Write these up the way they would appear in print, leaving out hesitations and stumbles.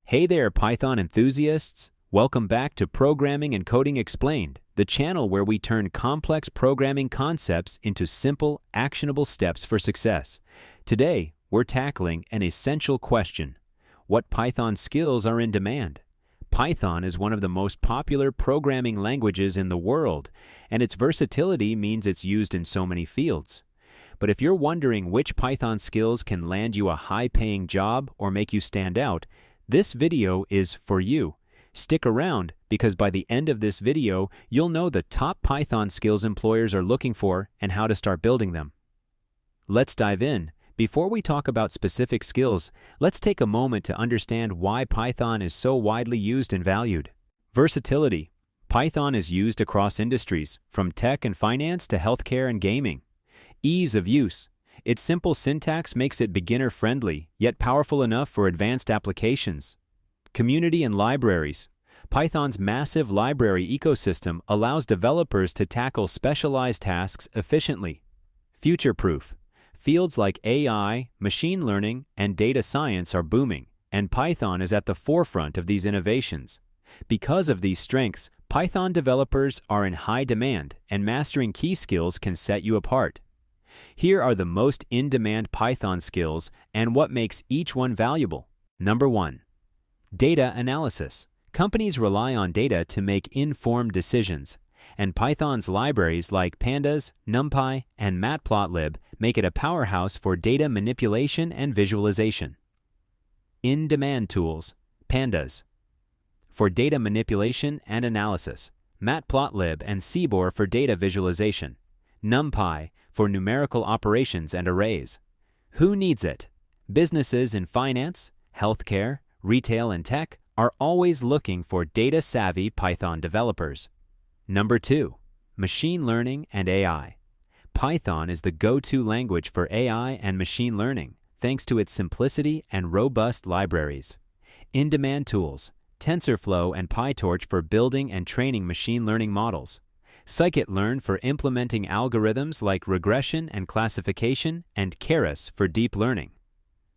Hey there, Python enthusiasts! Welcome back to Programming and Coding Explained, the channel where we turn complex programming concepts into simple, actionable steps for success. Today, we're tackling an essential question: what Python skills are in demand? Python is one of the most popular programming languages in the world, and its versatility means it's used in so many fields. But if you're wondering which Python skills can land you a high-paying job or make you stand out, this video is for you. Stick around, because by the end of this video, you'll know the top Python skills employers are looking for and how to start building them. Let's dive in. Before we talk about specific skills, let's take a moment to understand why Python is so widely used and valued. Versatility. Python is used across industries, from tech and finance to healthcare and gaming. Ease of use. Its simple syntax makes it beginner-friendly, yet powerful enough for advanced applications. Community and libraries. Python's massive library ecosystem allows developers to tackle specialized tasks efficiently. Future-proof. Fields like AI, machine learning, and data science are booming, and Python is at the forefront of these innovations. Because of these strengths, Python developers are in high demand, and mastering key skills can set you apart. Here are the most in-demand Python skills and what makes each one valuable. Number 1. Data analysis. Companies rely on data to make informed decisions, and Python's libraries like Pandas, NumPy, and Matplotlib make it a powerhouse for data manipulation and visualization. In-demand tools. Pandas. For data manipulation and analysis. Matplotlib and Seabor for data visualization. NumPy for numerical operations and arrays. Who needs it? Businesses in finance, healthcare, retail, and tech are always looking for data-savvy Python developers. Number 2. Machine learning and AI. Python is the go-to language for AI and machine learning, thanks to its simplicity and robust libraries. In-demand tools. TensorFlow and PyTorch for building and training machine learning models. Scikit-learn for implementing algorithms like regression and classification, and Keras for deep learning.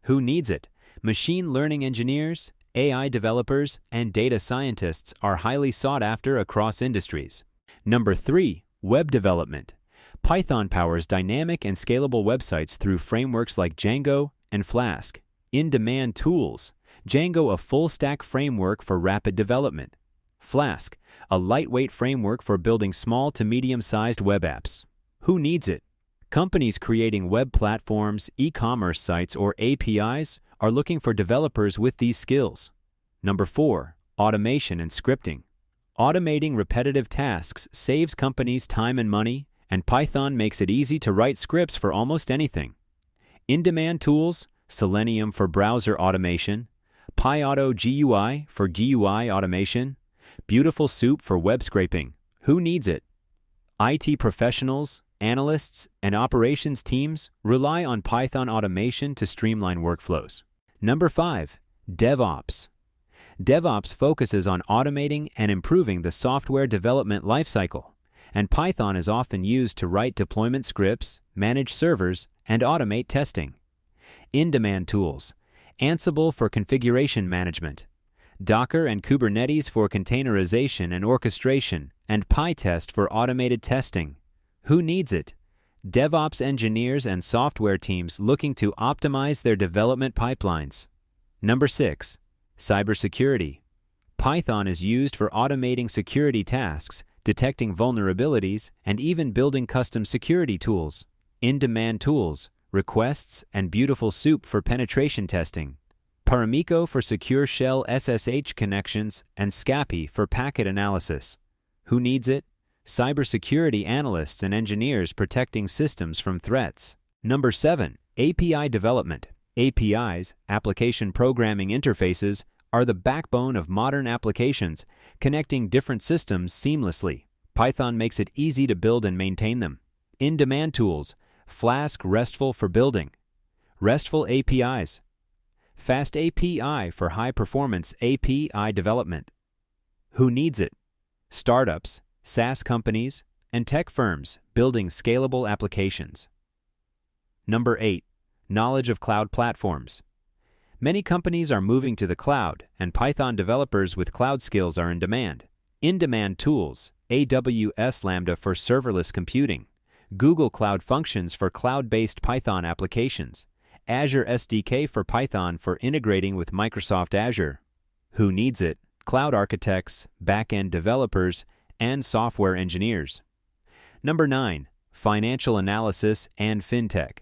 Who needs it? Machine learning engineers, AI developers, and data scientists are highly sought after across industries. Number 3. Web development. Python powers dynamic and scalable websites through frameworks like Django and Flask. In-demand tools. Django, a full-stack framework for rapid development. Flask, a lightweight framework for building small to medium-sized web apps. Who needs it? Companies creating web platforms, e-commerce sites, or APIs are looking for developers with these skills. Number 4. Automation and scripting. Automating repetitive tasks saves companies time and money, and Python makes it easy to write scripts for almost anything. In-demand tools. Selenium for browser automation. PyAuto GUI for GUI automation. Beautiful Soup for web scraping. Who needs it? IT professionals, analysts, and operations teams rely on Python automation to streamline workflows. Number 5. DevOps. DevOps focuses on automating and improving the software development lifecycle, and Python is often used to write deployment scripts, manage servers, and automate testing. In-demand tools. Ansible for configuration management. Docker and Kubernetes for containerization and orchestration, and PyTest for automated testing. Who needs it? DevOps engineers and software teams looking to optimize their development pipelines. Number 6. Cybersecurity. Python is used for automating security tasks, detecting vulnerabilities, and even building custom security tools. In-demand tools. Requests and Beautiful Soup for penetration testing. Paramiko for secure shell SSH connections, and Scapy for packet analysis. Who needs it? Cybersecurity analysts and engineers protecting systems from threats. Number 7. API development. APIs, application programming interfaces, are the backbone of modern applications, connecting different systems seamlessly. Python makes it easy to build and maintain them. In-demand tools. Flask RESTful for building. RESTful APIs. Fast API for high-performance API development. Who needs it? Startups, SaaS companies, and tech firms building scalable applications. Number 8. Knowledge of cloud platforms. Many companies are moving to the cloud, and Python developers with cloud skills are in demand. In-demand tools: AWS Lambda for serverless computing, Google Cloud Functions for cloud-based Python applications, Azure SDK for Python for integrating with Microsoft Azure. Who needs it? Cloud architects, back-end developers, and software engineers. Number 9. Financial analysis and fintech.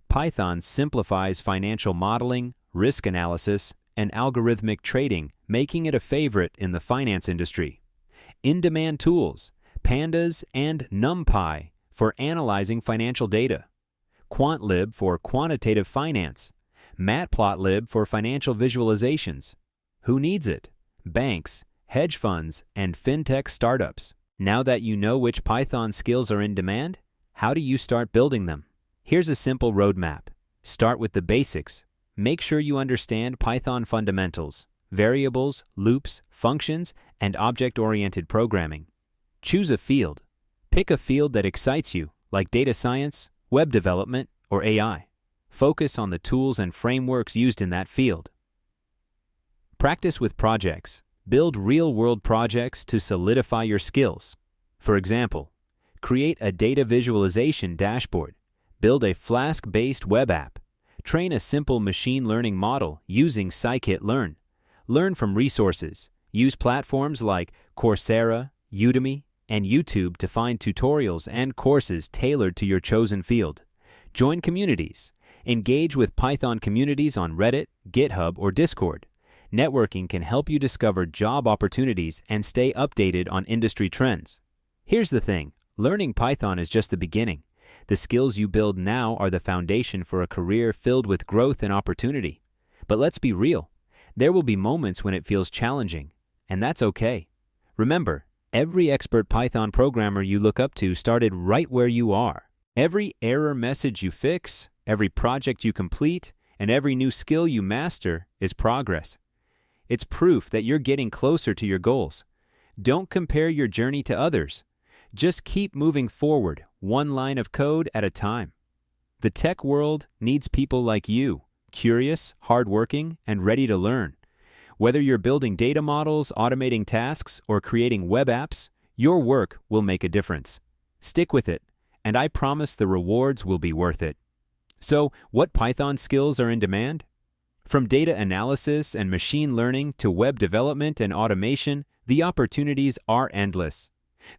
Python simplifies financial modeling, risk analysis, and algorithmic trading, making it a favorite in the finance industry. In-demand tools: Pandas and NumPy for analyzing financial data, QuantLib for quantitative finance, Matplotlib for financial visualizations. Who needs it? Banks, hedge funds, and fintech startups. Now that you know which Python skills are in demand, how do you start building them? Here's a simple roadmap. Start with the basics. Make sure you understand Python fundamentals: variables, loops, functions, and object-oriented programming. Choose a field. Pick a field that excites you, like data science, web development, or AI. Focus on the tools and frameworks used in that field. Practice with projects. Build real-world projects to solidify your skills. For example, create a data visualization dashboard, build a Flask-based web app, train a simple machine learning model using scikit-learn, learn from resources, use platforms like Coursera, Udemy, and YouTube to find tutorials and courses tailored to your chosen field. Join communities. Engage with Python communities on Reddit, GitHub, or Discord. Networking can help you discover job opportunities and stay updated on industry trends. Here's the thing: learning Python is just the beginning. The skills you build now are the foundation for a career filled with growth and opportunity. But let's be real. There will be moments when it feels challenging, and that's okay. Remember, every expert Python programmer you look up to started right where you are. Every error message you fix, every project you complete, and every new skill you master is progress. It's proof that you're getting closer to your goals. Don't compare your journey to others. Just keep moving forward, one line of code at a time. The tech world needs people like you, curious, hardworking, and ready to learn. Whether you're building data models, automating tasks, or creating web apps, your work will make a difference. Stick with it, and I promise the rewards will be worth it. So, what Python skills are in demand? From data analysis and machine learning to web development and automation, the opportunities are endless.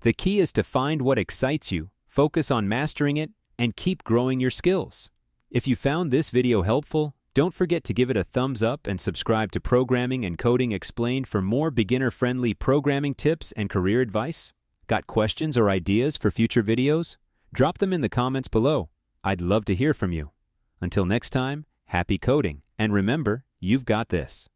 The key is to find what excites you, focus on mastering it, and keep growing your skills. If you found this video helpful, don't forget to give it a thumbs up and subscribe to Programming and Coding Explained for more beginner-friendly programming tips and career advice. Got questions or ideas for future videos? Drop them in the comments below. I'd love to hear from you. Until next time, happy coding, and remember, you've got this.